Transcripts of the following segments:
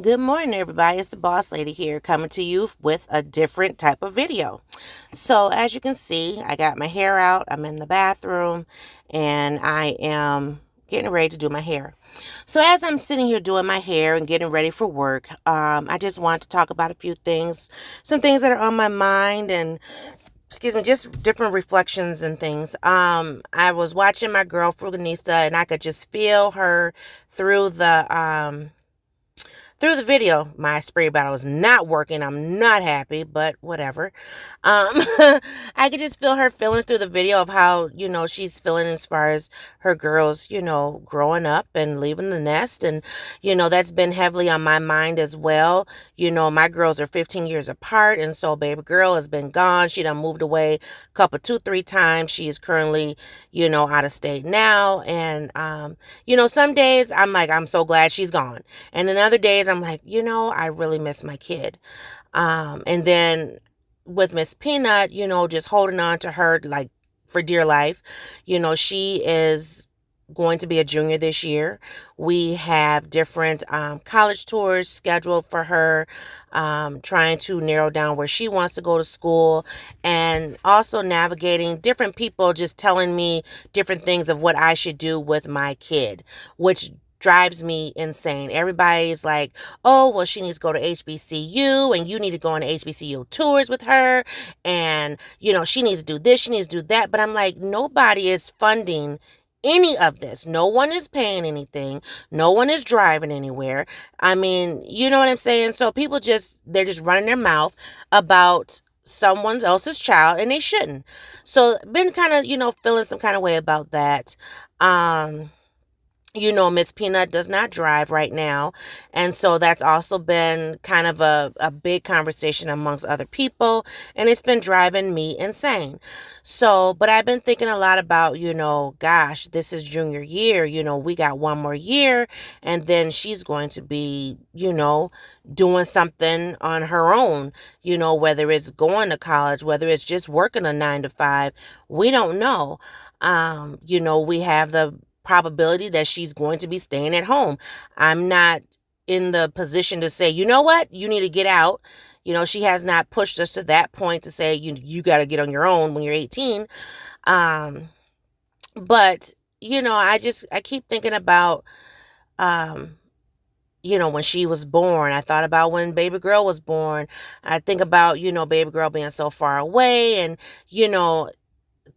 Good morning, everybody. It's the Boss Lady here coming to you with a different type of video. So, as you can see, I got my hair out. I'm in the bathroom and I am getting ready to do my hair. So, as I'm sitting here doing my hair and getting ready for work, I just want to talk about a few things, some things that are on my mind and excuse me, just different reflections and things. I was watching my girl Fruganista and I could just feel her through the video. My spray bottle is not working. I'm not happy, but whatever. I could just feel her feelings through the video of how, she's feeling as far as her girls, growing up and leaving the nest. And, that's been heavily on my mind as well. My girls are 15 years apart. And so baby girl has been gone. She done moved away a couple, 2, 3 times. She is currently, out of state now. And, some days I'm like, I'm so glad she's gone. And then other days I'm like, I really miss my kid. And then with Miss Peanut, just holding on to her like for dear life. She is going to be a junior this year. We have different college tours scheduled for her, trying to narrow down where she wants to go to school, and also navigating different people just telling me different things of what I should do with my kid, which drives me insane. Everybody's like, oh, well, she needs to go to HBCU and you need to go on HBCU tours with her. And, she needs to do this, she needs to do that. But I'm like, nobody is funding any of this. No one is paying anything. No one is driving anywhere. I mean, you know what I'm saying? So people they're just running their mouth about someone else's child and they shouldn't. So been kind of, feeling some kind of way about that. Miss Peanut does not drive right now. And so that's also been kind of a big conversation amongst other people. And it's been driving me insane. So, but I've been thinking a lot about, gosh, this is junior year. We got one more year. And then she's going to be, doing something on her own, whether it's going to college, whether it's just working a 9 to 5. We don't know. We have the probability that she's going to be staying at home. I'm not in the position to say, you know what, you need to get out. She has not pushed us to that point to say you got to get on your own when you're 18. Um, but I keep thinking about um, when she was born. I thought about when baby girl was born. I think about, baby girl being so far away and,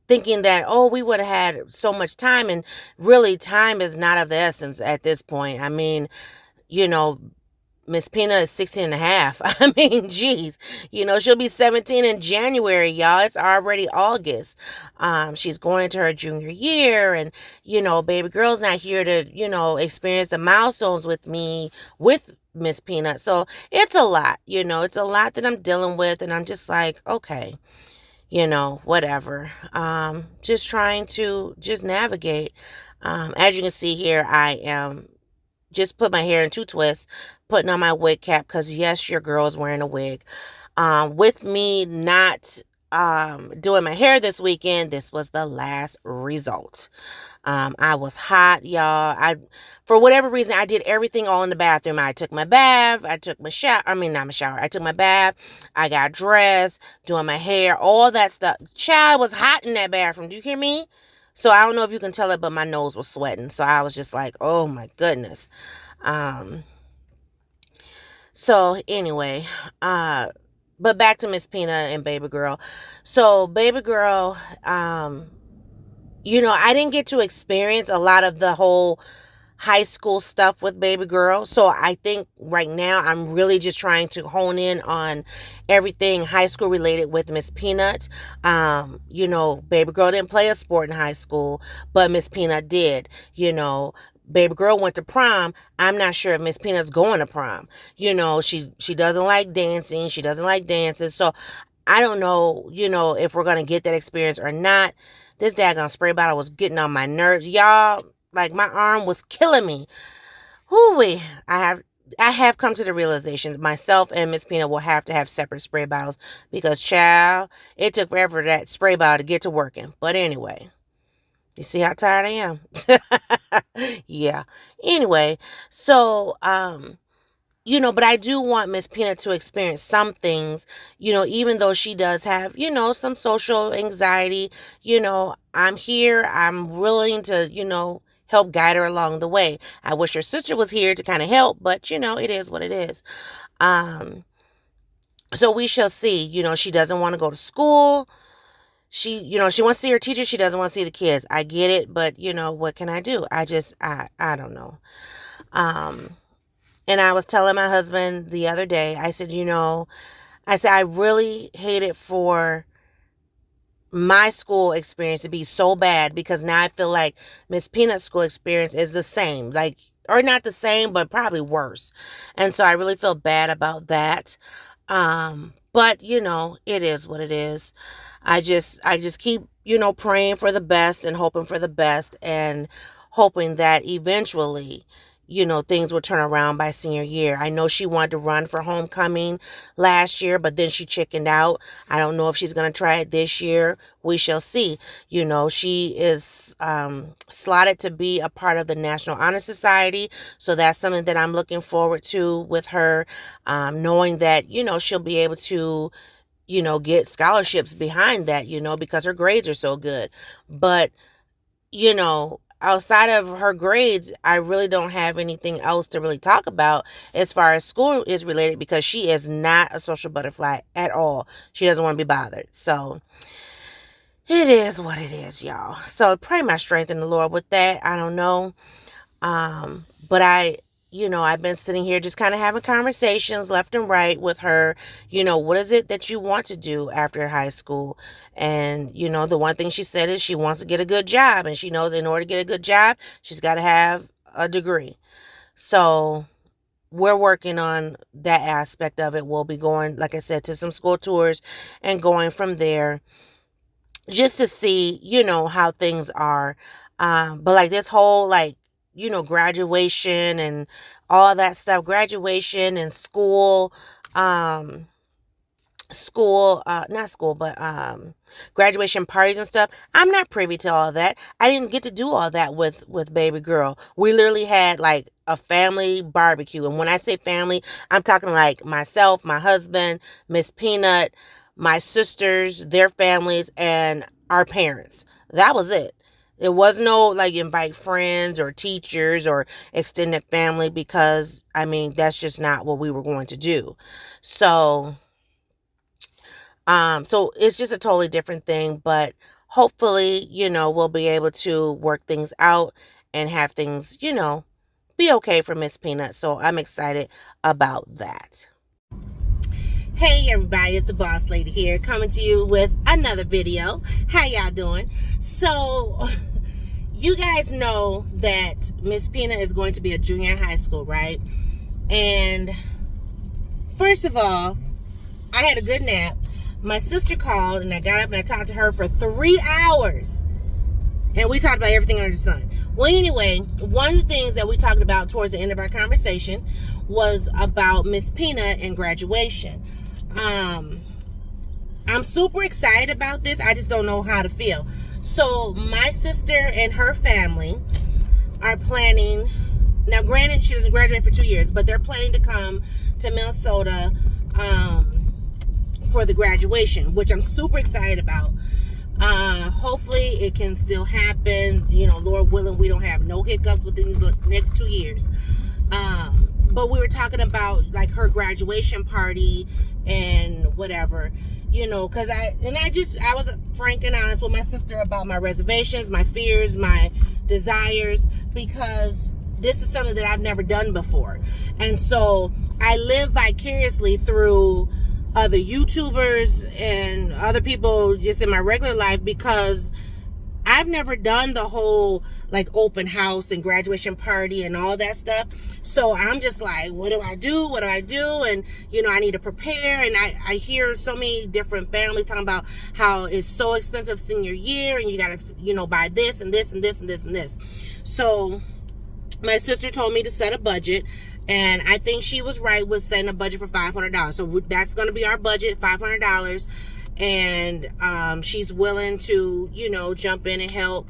thinking that, oh, we would have had so much time. And really, time is not of the essence at this point. I mean, you know, Miss Pina is 16 and a half. I mean, geez, she'll be 17 in January, y'all. It's already August. She's going into her junior year and, baby girl's not here to, experience the milestones with me, with Miss Peanut. So it's a lot, it's a lot that I'm dealing with. And I'm just like, okay, whatever. Just trying to just navigate. As you can see here, I am just put my hair in 2 twists, putting on my wig cap because yes, your girl is wearing a wig. With me not doing my hair this weekend, this was the last result. I was hot, y'all. For whatever reason, I did everything all in the bathroom. I took my bath. I took my shower. I mean, not my shower. I took my bath. I got dressed, doing my hair, all that stuff. Child, was hot in that bathroom. Do you hear me? So I don't know if you can tell it, but my nose was sweating. So I was just like, oh my goodness. Um, so anyway, but back to Miss Pina and Baby Girl. So Baby Girl, I didn't get to experience a lot of the whole high school stuff with baby girl. So I think right now I'm really just trying to hone in on everything high school related with Miss Peanut. Baby girl didn't play a sport in high school, but Miss Peanut did. Baby girl went to prom. I'm not sure if Miss Peanut's going to prom. She doesn't like dancing. She doesn't like dances. So I don't know, if we're gonna get that experience or not. This daggone spray bottle was getting on my nerves, y'all. Like my arm was killing me. Hooey. I have come to the realization myself and Miss Peanut will have to have separate spray bottles because, child, it took forever for that spray bottle to get to working. But anyway, you see how tired I am? Yeah. Anyway, so but I do want Miss Peanut to experience some things, even though she does have, some social anxiety. I'm here. I'm willing to, help guide her along the way. I wish her sister was here to kind of help, but, it is what it is. Um, so we shall see. She doesn't want to go to school. She wants to see her teacher. She doesn't want to see the kids. I get it, but, what can I do? I don't know. Um, And I was telling my husband the other day, I said, I really hate it for my school experience to be so bad, because now I feel like Miss Peanut's school experience is the same, like, or not the same, but probably worse. And so I really feel bad about that. But it is what it is. I just keep, praying for the best and hoping for the best, and hoping that eventually, things will turn around by senior year. I know she wanted to run for homecoming last year, but then she chickened out. I don't know if she's going to try it this year. We shall see. She is slotted to be a part of the National Honor Society. So that's something that I'm looking forward to with her, knowing that, she'll be able to, get scholarships behind that, because her grades are so good. But, outside of her grades, I really don't have anything else to really talk about as far as school is related, because she is not a social butterfly at all. She doesn't want to be bothered. So it is what it is, y'all. So pray my strength in the Lord with that. I don't know. But I've been sitting here just kind of having conversations left and right with her. What is it that you want to do after high school? And, the one thing she said is she wants to get a good job, and she knows in order to get a good job, she's got to have a degree. So we're working on that aspect of it. We'll be going, like I said, to some school tours and going from there, just to see, how things are. But like this whole, like, graduation and all that stuff, graduation and school, um, not school, but graduation parties and stuff. I'm not privy to all that. I didn't get to do all that with baby girl. We literally had like a family barbecue. And when I say family, I'm talking like myself, my husband, Miss Peanut, my sisters, their families, and our parents. That was it. It was no like invite friends or teachers or extended family, because that's just not what we were going to do. So it's just a totally different thing, but hopefully, we'll be able to work things out and have things, be okay for Miss Peanut. So I'm excited about that. Hey everybody, it's the Boss Lady here, coming to you with another video. How y'all doing? So you guys know that Miss Peanut is going to be a junior in high school, right? And first of all, I had a good nap. My sister called and I got up and I talked to her for 3 hours. And we talked about everything under the sun. Well, anyway, one of the things that we talked about towards the end of our conversation was about Miss Peanut and graduation. I'm super excited about this. I just don't know how to feel. So my sister and her family are planning. Now, granted, she doesn't graduate for 2 years, but they're planning to come to Minnesota for the graduation, which I'm super excited about. Hopefully it can still happen. Lord willing, we don't have no hiccups with these next 2 years. But we were talking about like her graduation party and whatever, because I was frank and honest with my sister about my reservations, my fears, my desires, because this is something that I've never done before. And so I live vicariously through other YouTubers and other people just in my regular life, because I've never done the whole like open house and graduation party and all that stuff. So I'm just like, what do I do? What do I do? And, I need to prepare. And I hear so many different families talking about how it's so expensive senior year and you got to, buy this and this and this and this and this. So my sister told me to set a budget. And I think she was right with setting a budget for $500. So that's going to be our budget, $500. And she's willing to, jump in and help.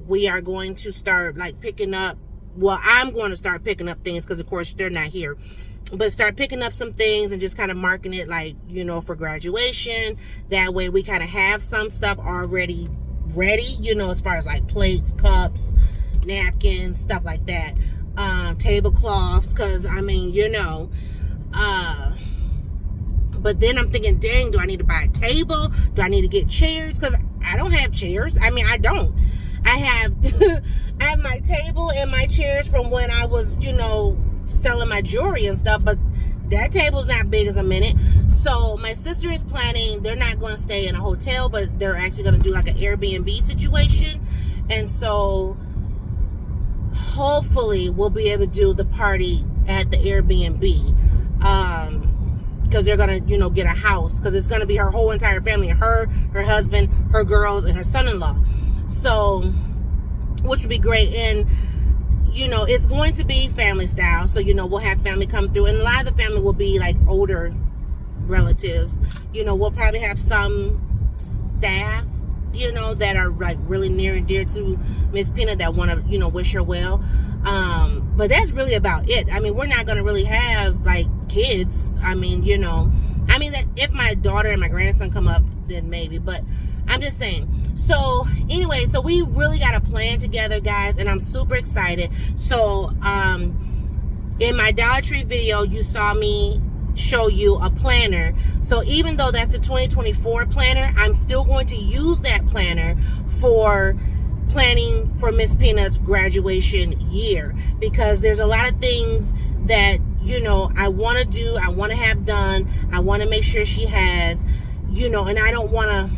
We are going to start like picking up well, I'm going to start picking up things because, of course, they're not here. But start picking up some things and just kind of marking it like, you know, for graduation. That way we kind of have some stuff already ready, you know, as far as like plates, cups, napkins, stuff like that. Tablecloths, because, I mean, you know, but then I'm thinking, dang, do I need to buy a table? Do I need to get chairs? Because I don't have chairs. I mean, I don't. I have I have my table and my chairs from when I was, you know, selling my jewelry and stuff, but that table's not big as a minute. So my sister is planning, they're not going to stay in a hotel, but they're actually going to do like an Airbnb situation. And so hopefully we'll be able to do the party at the Airbnb. Because they're going to, you know, get a house, because it's going to be her whole entire family, her husband, her girls, and her son-in-law. So, which would be great. And, you know, it's going to be family style. So, you know, we'll have family come through. And a lot of the family will be like older relatives. You know, we'll probably have some staff, you know, that are like really near and dear to Miss Peanut that want to, you know, wish her well. But that's really about it. I mean, we're not going to really have like kids. I mean, you know, I mean, that if my daughter and my grandson come up, then maybe, but I'm just saying. So anyway, so we really got a plan together, guys, and I'm super excited. So in my Dollar Tree video, you saw me show you a planner. So even though that's the 2024 planner, I'm still going to use that planner for planning for Miss Peanut's graduation year, because there's a lot of things that, you know, I want to do, I want to have done, I want to make sure she has, you know, and I don't want to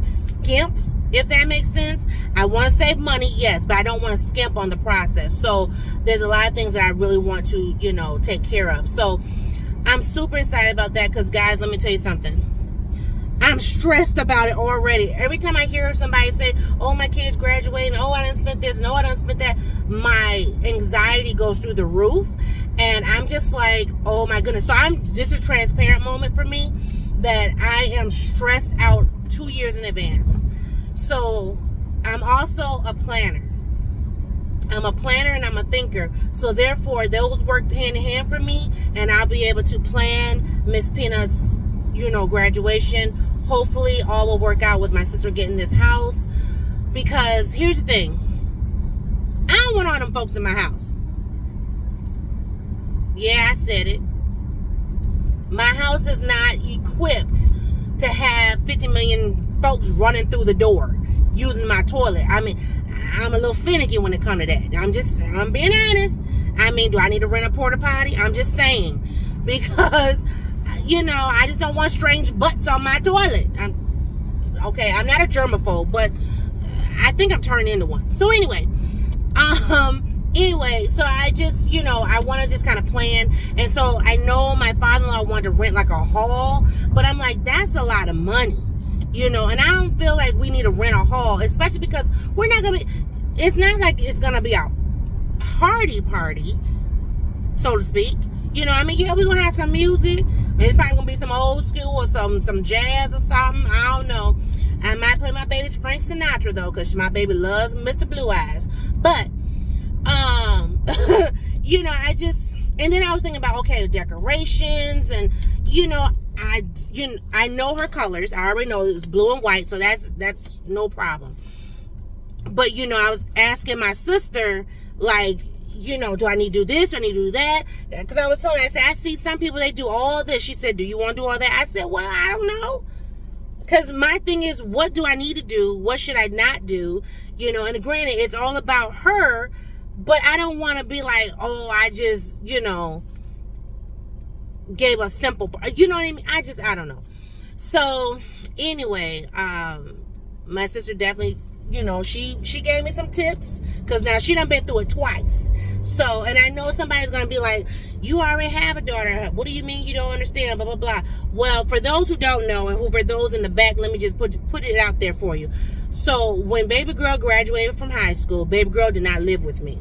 skimp, if that makes sense. I want to save money, yes, but I don't want to skimp on the process. So there's a lot of things that I really want to, you know, take care of. So I'm super excited about that, because, guys, let me tell you something. I'm stressed about it already. Every time I hear somebody say, oh, my kid's graduating, oh, I didn't spend this, no, I didn't spend that, my anxiety goes through the roof. And I'm just like, oh, my goodness. So this is a transparent moment for me, that I am stressed out 2 years in advance. So I'm also a planner. I'm a planner and I'm a thinker. So therefore, those work hand in hand for me, and I'll be able to plan Miss Peanut's, you know, graduation. Hopefully all will work out with my sister getting this house, because here's the thing. I don't want all them folks in my house. Yeah, I said it. My house is not equipped to have 50 million folks running through the door using my toilet. I mean, I'm a little finicky when it comes to that. I'm being honest. I mean, do I need to rent a porta potty? I'm just saying, because, you know, I just don't want strange butts on my toilet. I'm not a germaphobe, but I think I'm turning into one. So anyway, so I just, you know, I want to just kind of plan. And so I know my father-in-law wanted to rent like a hall, but I'm like, that's a lot of money, you know, and I don't feel like we need to rent a hall, especially because we're not going to be, it's not like it's going to be a party, so to speak. You know, I mean, yeah, we're going to have some music. It's probably going to be some old school or some jazz or something. I don't know. I might play my baby's Frank Sinatra, though, because my baby loves Mr. Blue Eyes. But, you know, and then I was thinking about, okay, decorations, and, you know, I know her colors. I already know it's blue and white, so that's no problem. But, you know, I was asking my sister, like, you know, do I need to do this? Do I need to do that? Because I was telling her, I said, I see some people, they do all this. She said, do you want to do all that? I said, well, I don't know. Because my thing is, what do I need to do? What should I not do? You know, and granted, it's all about her, but I don't want to be like, oh, I just, you know, gave a simple, you know what I mean? I don't know. So anyway, my sister definitely, you know, she gave me some tips, because now she done been through it twice. So, and I know somebody's going to be like, you already have a daughter. What do you mean you don't understand? Blah, blah, blah. Well, for those who don't know, and for those in the back, let me just put it out there for you. So when baby girl graduated from high school, baby girl did not live with me.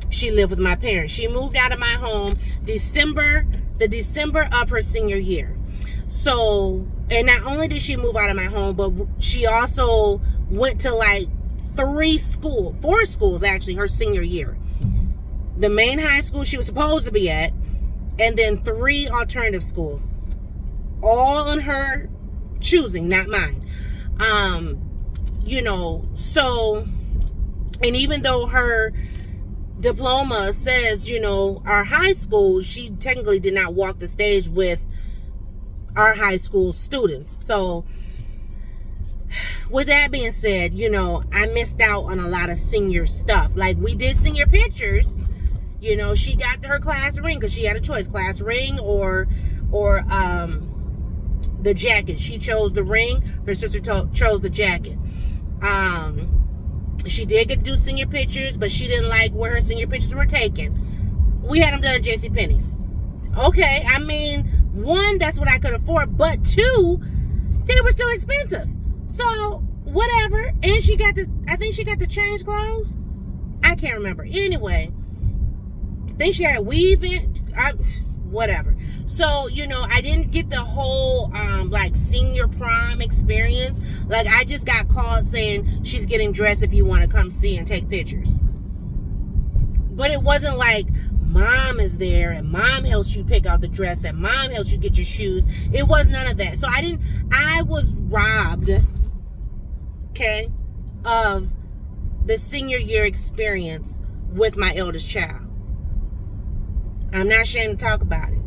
She lived with my parents. She moved out of my home the December of her senior year. So, and not only did she move out of my home, but she also went to like 4 schools actually her senior year. The main high school she was supposed to be at, and then 3 alternative schools, all on her choosing, not mine. So, and even though her diploma says, our high school, she technically did not walk the stage with our high school students. So with that being said, I missed out on a lot of senior stuff. Like, we did senior pictures. She got her class ring because she had a choice, class ring or the jacket. She chose the ring. Her sister chose the jacket. She did get to do senior pictures, but she didn't like where her senior pictures were taken. We had them done at JCPenney's. Okay, I mean, 1, that's what I could afford, but 2, they were still expensive. So, whatever. And I think she got to change clothes. I can't remember. Anyway, I think she had a weave in. Whatever. So, I didn't get the whole, senior prom experience. Like, I just got called saying she's getting dressed if you want to come see and take pictures. But it wasn't like mom is there and mom helps you pick out the dress and mom helps you get your shoes. It was none of that. So I was robbed, okay, of the senior year experience with my eldest child. I'm not ashamed to talk about it.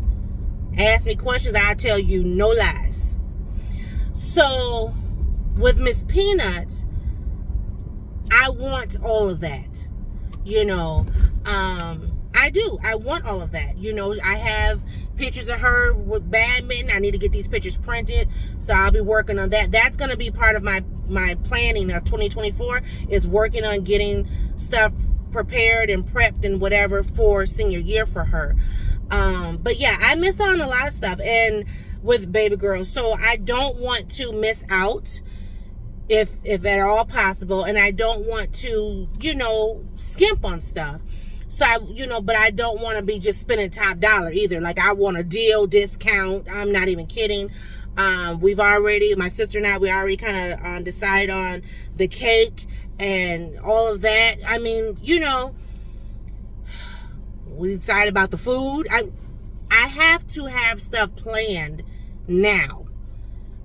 Ask me questions, I'll tell you no lies. So, with Miss Peanut, I want all of that. I do. I want all of that. I have pictures of her with badminton. I need to get these pictures printed, so I'll be working on that. That's going to be part of my planning of 2024, is working on getting stuff prepared and prepped and whatever for senior year for her. But yeah, I missed out on a lot of stuff and with baby girl, so I don't want to miss out if at all possible, and I don't want to skimp on stuff. So but I don't want to be just spending top dollar either. Like, I want a deal, discount. I'm not even kidding. My sister and I, we already kind of decided on the cake and all of that. I mean, we decided about the food. I have to have stuff planned now,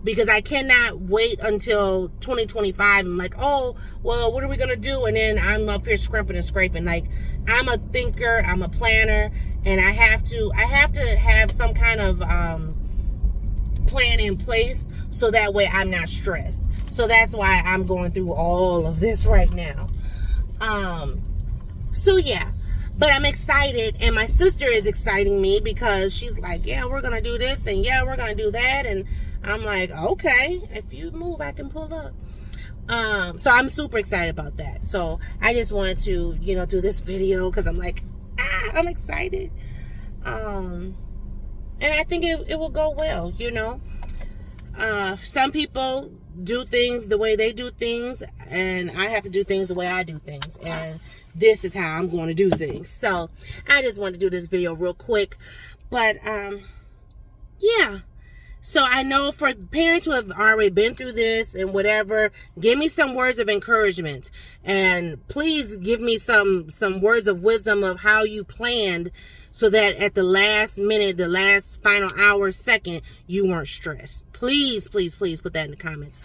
because I cannot wait until 2025. I'm like, oh, well, what are we going to do? And then I'm up here scrimping and scraping. Like, I'm a thinker, I'm a planner, and I have to have some kind of plan in place so that way I'm not stressed. So that's why I'm going through all of this right now. So yeah, but I'm excited, and my sister is exciting me because she's like, yeah, we're going to do this, and yeah, we're going to do that, and I'm like, okay, if you move, I can pull up. So I'm super excited about that. So I just wanted to, do this video because I'm like, I'm excited. And I think it will go well, Some people do things the way they do things, and I have to do things the way I do things. And this is how I'm going to do things. So I just wanted to do this video real quick. But, yeah. So I know for parents who have already been through this and whatever, give me some words of encouragement. And please give me some words of wisdom of how you planned so that at the last minute, the last final hour, second, you weren't stressed. Please, please, please put that in the comments.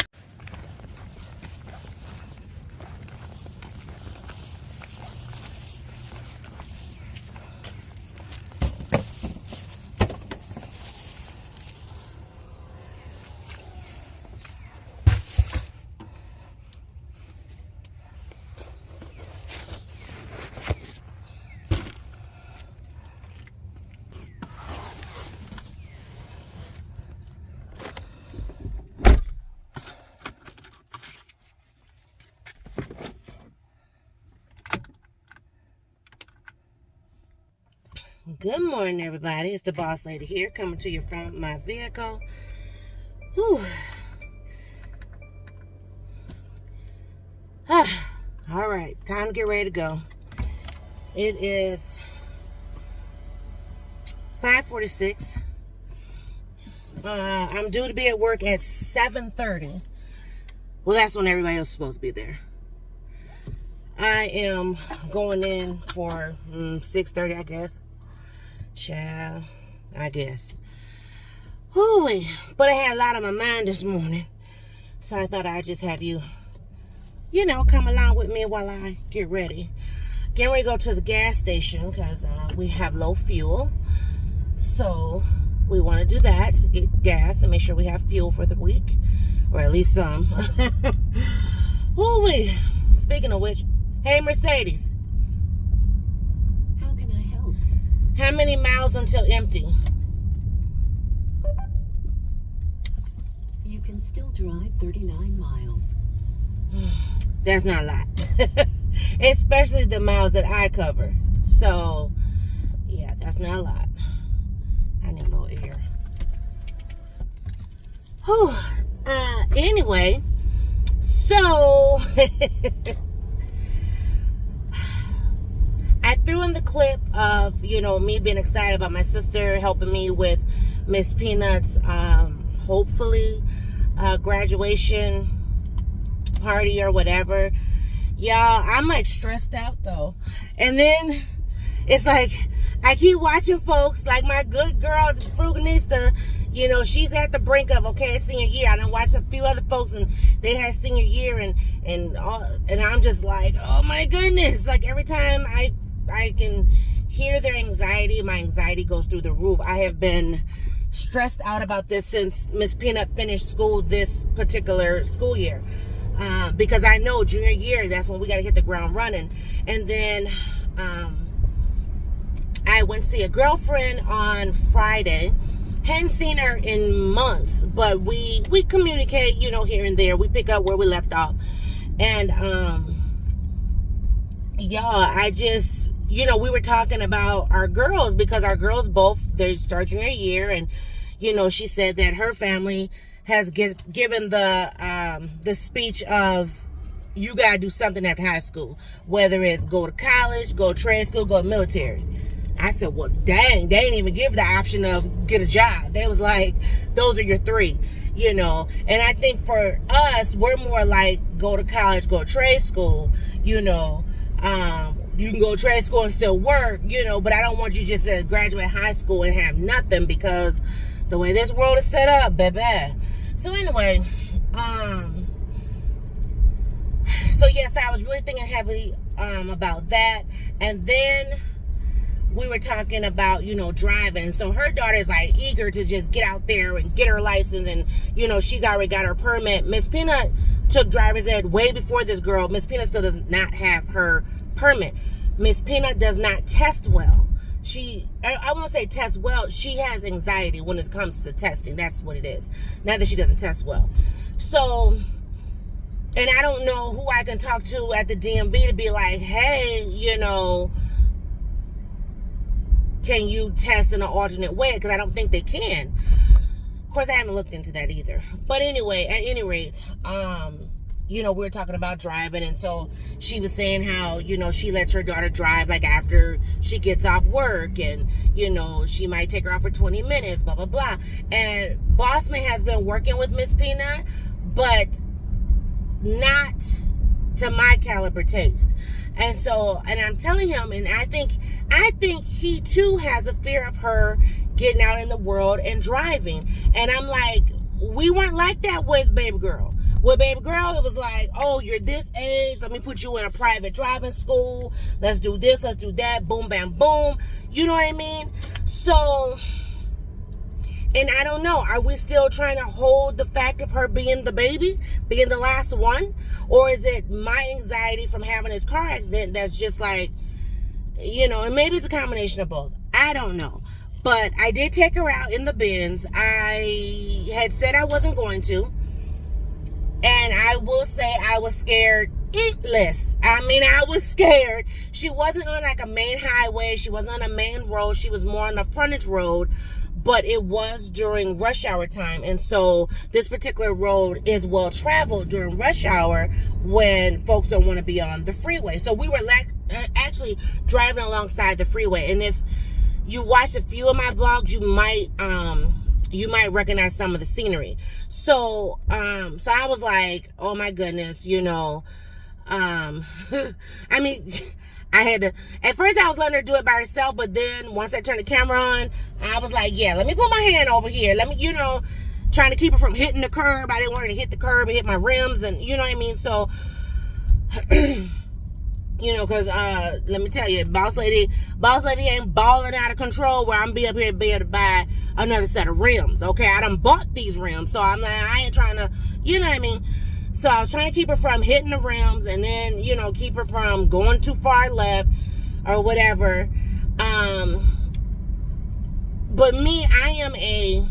Good morning, everybody. It's the boss lady here, coming to you from my vehicle. Whew. All right, time to get ready to go. It is 5:46. I'm due to be at work at 7:30. Well, that's when everybody else is supposed to be there. I am going in for 6:30, I guess. Child, I guess. Hooey. But I had a lot on my mind this morning. So I thought I'd just have you, come along with me while I get ready. Getting ready to go to the gas station because we have low fuel. So we want to do that to get gas and make sure we have fuel for the week. Or at least some. Ooh-wee. Speaking of which, hey Mercedes. How can I help? How many miles until empty? You can still drive 39 miles. That's not a lot. Especially the miles that I cover. So, yeah, that's not a lot. I need a little air. Whew. Anyway, so I threw in the clip of, me being excited about my sister helping me with Miss Peanut's, hopefully, graduation party or whatever. Y'all, I'm like stressed out though. And then it's like, I keep watching folks like my good girl, Fruganista, she's at the brink of, senior year. I done watched a few other folks and they had senior year and I'm just like, oh my goodness. Like every time I can hear their anxiety, my anxiety goes through the roof. I have been stressed out about this since Miss Peanut finished school this particular school year. Because I know junior year, that's when we got to hit the ground running. And then I went to see a girlfriend on Friday. Hadn't seen her in months, but we communicate, here and there. We pick up where we left off. And I just, we were talking about our girls because our girls both, they start junior year. And, she said that her family has given the speech of, you got to do something after high school, whether it's go to college, go to trade school, go to military. I said, well, dang, they didn't even give the option of get a job. They was like, those are your three, And I think for us, we're more like go to college, go to trade school, you can go to trade school and still work, but I don't want you just to graduate high school and have nothing because the way this world is set up, baby. So anyway, so yes, I was really thinking heavily about that. And then we were talking about, driving. So her daughter is like eager to just get out there and get her license. And, she's already got her permit. Miss Peanut took driver's ed way before this girl. Miss Peanut still does not have her permit. Miss Peanut does not test well. I won't say test well. She has anxiety when it comes to testing. That's what it is. Not that she doesn't test well. So, and I don't know who I can talk to at the DMV to be like, hey, can you test in an alternate way? Because I don't think they can. Of course, I haven't looked into that either. But anyway, at any rate, we were talking about driving. And so she was saying how, she lets her daughter drive like after she gets off work. And, she might take her out for 20 minutes, blah, blah, blah. And Bossman has been working with Miss Peanut, but not to my caliber taste. And so, and I'm telling him, and I think he too has a fear of her getting out in the world and driving. And I'm like, we weren't like that with baby girl. With baby girl, it was like, oh, you're this age. Let me put you in a private driving school. Let's do this. Let's do that. Boom, bam, boom. You know what I mean? So, and I don't know. Are we still trying to hold the fact of her being the baby, being the last one? Or is it my anxiety from having this car accident that's just like, and maybe it's a combination of both. I don't know. But I did take her out in the Benz. I had said I wasn't going to. And I will say I was scared less. I was scared. She wasn't on like a main highway. She wasn't on a main road. She was more on a frontage road. But it was during rush hour time. And so this particular road is well traveled during rush hour when folks don't want to be on the freeway. So we were actually driving alongside the freeway. And if you watch a few of my vlogs, you might recognize some of the scenery. So I was like, oh my goodness, I mean, I had to, at first I was letting her do it by herself, but then once I turned the camera on, I was like, yeah, let me put my hand over here. Let me, trying to keep her from hitting the curb. I didn't want her to hit the curb and hit my rims, and you know what I mean? So, because let me tell you, boss lady ain't balling out of control where I'm be up here be able to buy another set of rims. Okay, I done bought these rims, so I'm like, I ain't trying to, you know what I mean? So I was trying to keep her from hitting the rims, and then keep her from going too far left or whatever. But me, I am a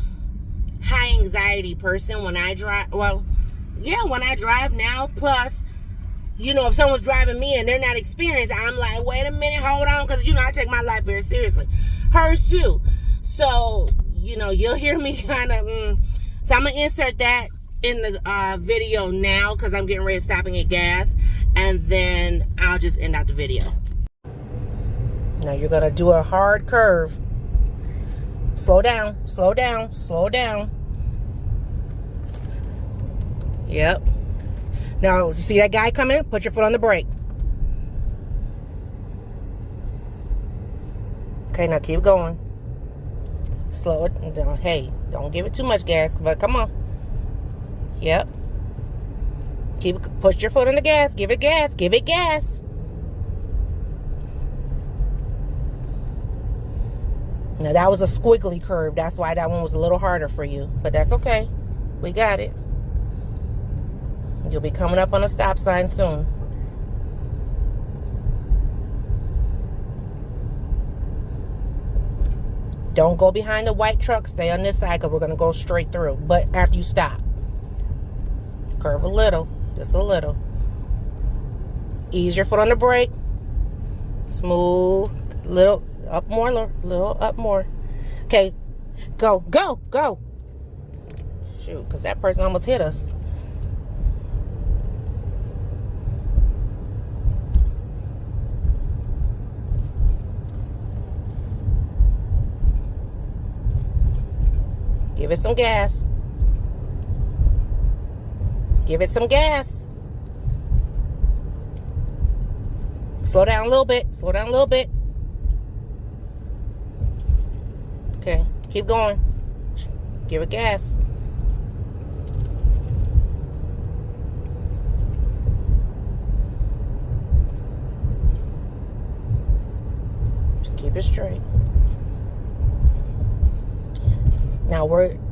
high anxiety person when I drive. Well, yeah, when I drive now. Plus, if someone's driving me and they're not experienced, I'm like, wait a minute, hold on, because I take my life very seriously. Hers too. So you'll hear me kind of. So I'm gonna insert that in the video now because I'm getting ready to stop and get gas, and then I'll just end out the video. Now you're gonna do a hard curve. Slow down, slow down, slow down. Yep. Now, you see that guy coming? Put your foot on the brake. Okay, now keep going. Slow it down. Hey, don't give it too much gas, but come on. Yep. Push your foot on the gas. Give it gas. Give it gas. Now, that was a squiggly curve. That's why that one was a little harder for you. But that's okay. We got it. You'll be coming up on a stop sign soon. Don't go behind the white truck. Stay on this side because we're going to go straight through. But after you stop. Curve a little. Just a little. Ease your foot on the brake. Smooth. Little up more. Little up more. Okay. Go. Go. Go. Shoot. Because that person almost hit us. Give it some gas. Give it some gas. Slow down a little bit. Slow down a little bit. Okay. Keep going. Give it gas. Just keep it straight. Now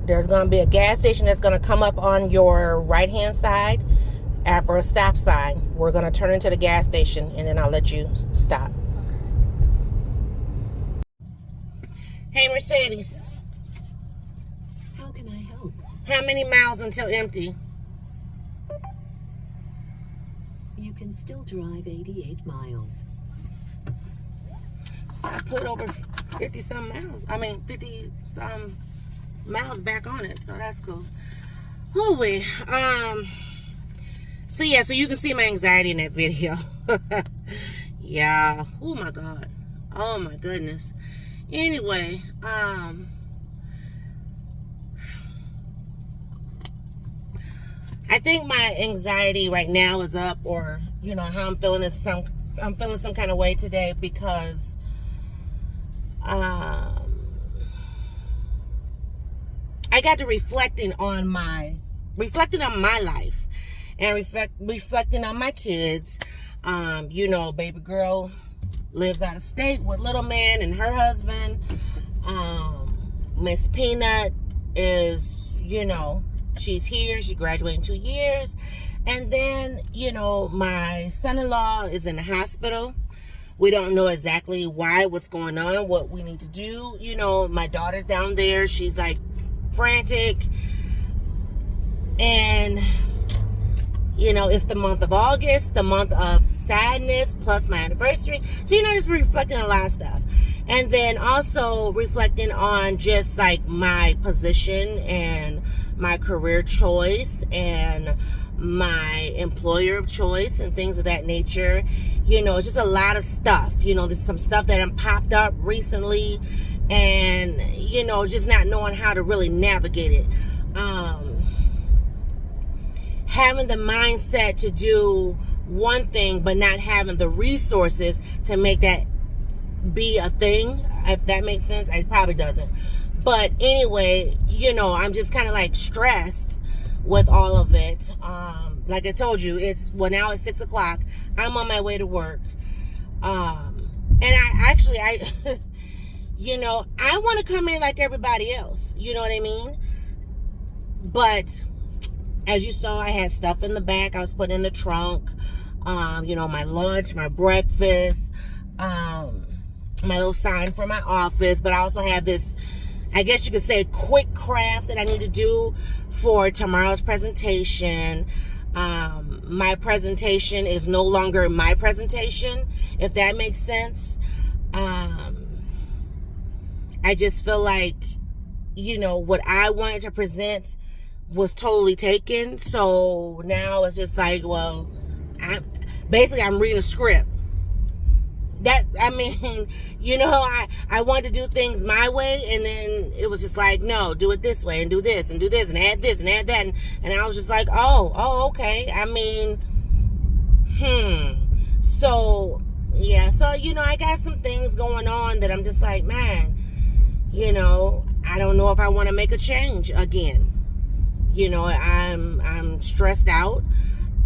there's going to be a gas station that's going to come up on your right-hand side after a stop sign. We're going to turn into the gas station, and then I'll let you stop. Hey, Mercedes. How can I help? How many miles until empty? You can still drive 88 miles. So I put over 50-some miles. 50-some miles back on it, so that's cool. Ooh-wee. So yeah, so you can see my anxiety in that video. Yeah. Oh my god. Oh my goodness. Anyway, I think my anxiety right now is up, or how I'm feeling is I'm feeling some kind of way today because I got to reflecting on my life and reflecting on my kids. Baby girl lives out of state with little man and her husband. Miss Peanut is, she's here. She graduated in 2 years. And then, my son-in-law is in the hospital. We don't know exactly what's going on, what we need to do. My daughter's down there. She's like frantic. And it's the month of August, the month of sadness, plus my anniversary. So just reflecting on a lot of stuff. And then also reflecting on just like my position and my career choice and my employer of choice and things of that nature. It's just a lot of stuff. There's some stuff that popped up recently, and just not knowing how to really navigate it. Having the mindset to do one thing, but not having the resources to make that be a thing, if that makes sense. It probably doesn't. But anyway, I'm just kind of like stressed with all of it. Like I told you, now it's 6 o'clock. I'm on my way to work. And I want to come in like everybody else. You know what I mean? But as you saw, I had stuff in the back. I was putting in the trunk. My lunch, my breakfast, my little sign for my office. But I also have this, I guess you could say, quick craft that I need to do for tomorrow's presentation. My presentation is no longer my presentation, if that makes sense. I just feel like, what I wanted to present was totally taken. So now it's just like, well, I'm reading a script. I wanted to do things my way, and then it was just like, no, do it this way, and do this, and add this, and add that, and I was just like, oh, okay. So, yeah, I got some things going on that I'm just like, man, I don't know if I want to make a change again. I'm stressed out.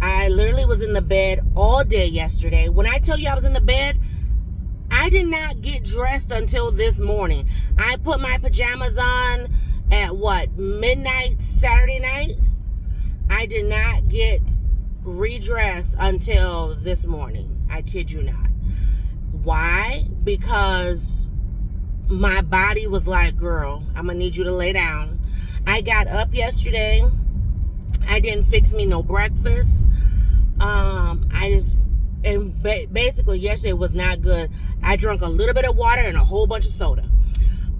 I literally was in the bed all day yesterday. When I tell you I was in the bed, I did not get dressed until this morning. I put my pajamas on at midnight Saturday night? I did not get redressed until this morning. I kid you not. Why? Because my body was like, girl, I'm going to need you to lay down. I got up yesterday. I didn't fix me no breakfast. Basically yesterday was not good. I drank a little bit of water and a whole bunch of soda.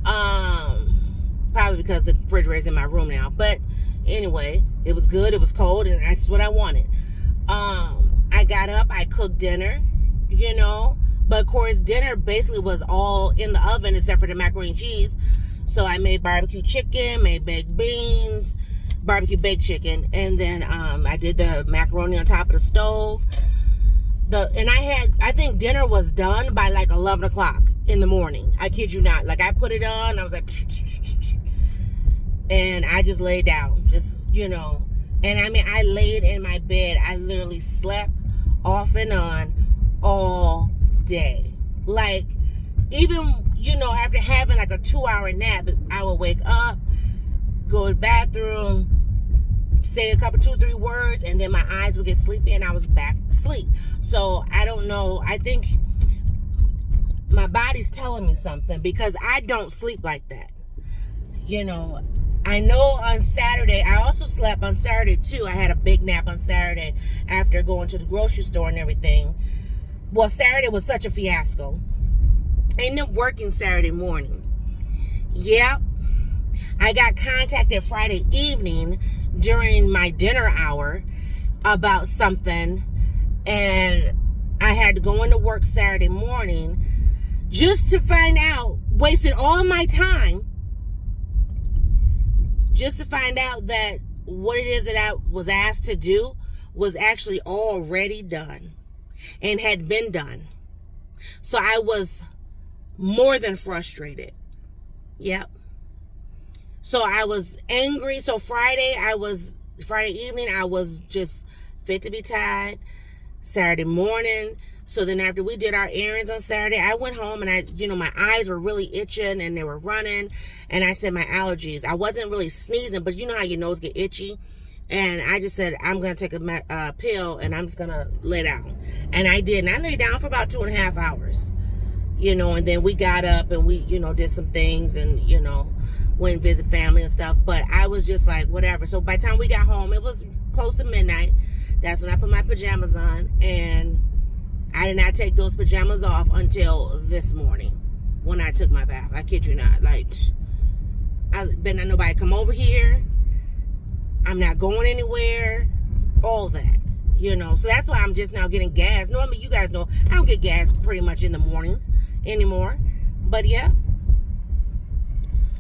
Probably because the refrigerator's in my room now. But anyway, it was good. It was cold, and that's what I wanted. I got up. I cooked dinner, But of course, dinner basically was all in the oven except for the macaroni and cheese. So I made barbecue chicken, made baked beans, barbecue baked chicken, and then I did the macaroni on top of the stove. I think dinner was done by like 11 o'clock in the morning. I kid you not. Like, I put it on, I was like, and I just laid down, and I laid in my bed. I literally slept off and on all day. Like, even, after having like a 2-hour nap, I would wake up, go to the bathroom, say a couple, 2-3 words, and then my eyes would get sleepy and I was back asleep. So I don't know. I think my body's telling me something, because I don't sleep like that. I know on Saturday, I also slept on Saturday too. I had a big nap on Saturday after going to the grocery store and everything. Well, Saturday was such a fiasco. I ended up working Saturday morning. Yep. I got contacted Friday evening during my dinner hour about something, and I had to go into work Saturday morning just to find out, wasted all my time, just to find out that what it is that I was asked to do was actually already done and had been done. So I was more than frustrated. Yep. So I was angry. So Friday evening, I was just fit to be tied. Saturday morning. So then after we did our errands on Saturday, I went home and my eyes were really itching and they were running. And I said my allergies. I wasn't really sneezing, but you know how your nose get itchy. And I just said, I'm going to take a pill and I'm just going to lay down. And I did. And I lay down for about 2.5 hours. And then we got up and we, did some things and, went and visit family and stuff. But I was just like, whatever. So by the time we got home, it was close to midnight. That's when I put my pajamas on. And I did not take those pajamas off until this morning when I took my bath. I kid you not. Like, I better not nobody come over here. I'm not going anywhere. All that. So that's why I'm just now getting gas. Normally, you guys know, I don't get gas pretty much in the mornings anymore. But yeah.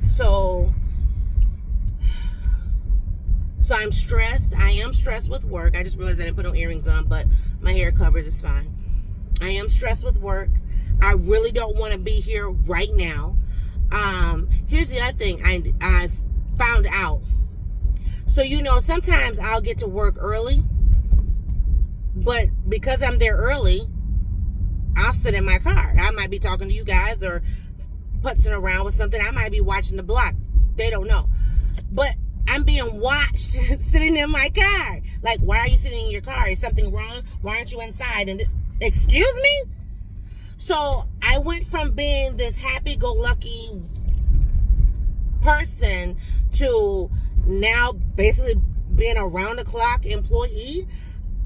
So So I'm stressed. I am stressed with work. I just realized I didn't put no earrings on, but my hair covers is fine. I am stressed with work. I really don't want to be here right now. Here's the other thing I've found out. So, sometimes I'll get to work early, but because I'm there early, I'll sit in my car. I might be talking to you guys or putzing around with something. I might be watching the block. They don't know. But I'm being watched sitting in my car. Like, why are you sitting in your car? Is something wrong? Why aren't you inside? And excuse me? So I went from being this happy-go-lucky person to now basically being a round-the-clock employee.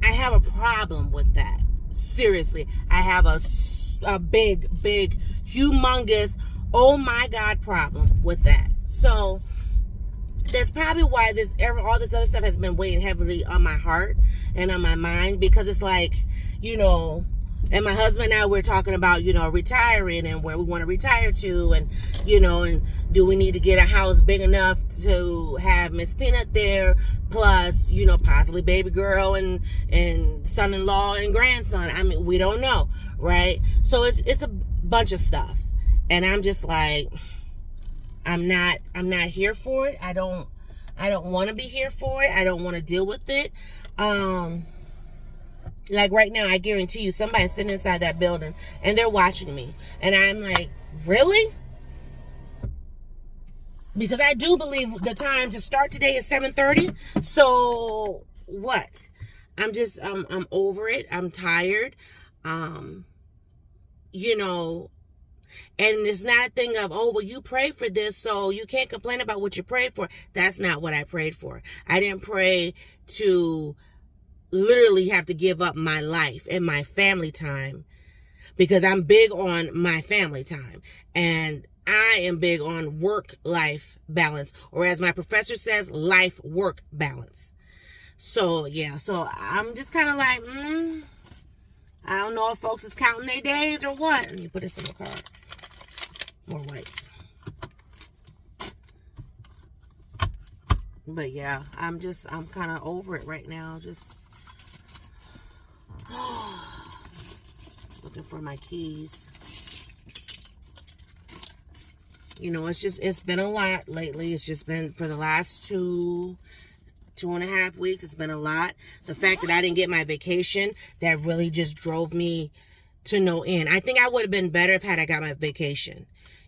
I have a problem with that. Seriously. I have a big, humongous, oh my God problem with that. So that's probably why all this other stuff has been weighing heavily on my heart and on my mind, because it's like, and my husband and I, we're talking about, retiring and where we want to retire to, and, and do we need to get a house big enough to have Miss Peanut there, plus, possibly baby girl and son-in-law and grandson. I mean, we don't know, right? So it's a bunch of stuff. And I'm just like, I'm not here for it. I don't want to be here for it. I don't want to deal with it. Like right now, I guarantee you somebody's sitting inside that building and they're watching me. And I'm like, really? Because I do believe the time to start today is 7:30. So what? I'm over it. I'm tired. And it's not a thing of, oh, well, you prayed for this, so you can't complain about what you prayed for. That's not what I prayed for. I didn't pray to literally have to give up my life and my family time, because I'm big on my family time. And I am big on work-life balance, or as my professor says, life-work balance. So, yeah, so I'm just kind of like, I don't know if folks is counting their days or what. Let me put this in the car. More whites. But yeah, I'm kind of over it right now. Just looking for my keys. It's been a lot lately. It's just been for the last 2.5 weeks. It's been a lot. The fact that I didn't get my vacation, that really just drove me to no end. I think I would have been better if I got my vacation.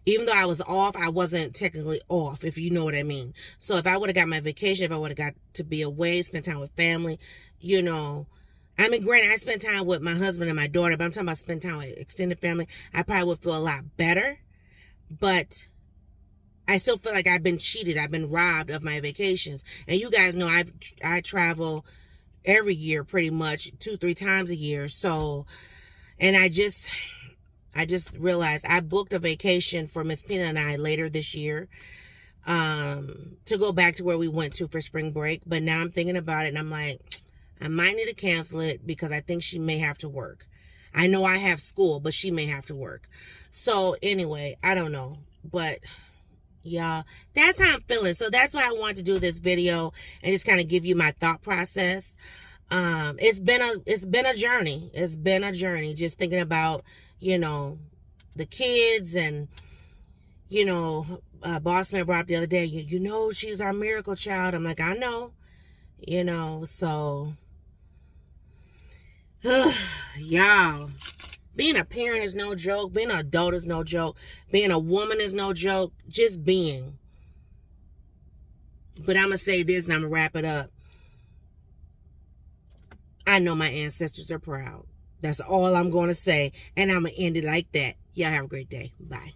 Even though I was off, I wasn't technically off, if you know what I mean. So if I would have got my vacation, if I would have got to be away, spend time with family, granted, I spent time with my husband and my daughter, but I'm talking about spend time with extended family. I probably would feel a lot better, but I still feel like I've been cheated. I've been robbed of my vacations. And you guys know I travel every year pretty much 2-3 times a year. So, and I just realized I booked a vacation for Miss Pina and I later this year to go back to where we went to for spring break. But now I'm thinking about it and I'm like, I might need to cancel it because I think she may have to work. I know I have school, but she may have to work. So anyway, I don't know. But y'all, that's how I'm feeling. So that's why I wanted to do this video and just kind of give you my thought process. It's been a journey. It's been a journey just thinking about, the kids and, boss man brought up the other day, she's our miracle child. I'm like, I know, so y'all, being a parent is no joke. Being an adult is no joke. Being a woman is no joke. Just being. But I'm going to say this and I'm going to wrap it up. I know my ancestors are proud. That's all I'm going to say. And I'm going to end it like that. Y'all have a great day. Bye.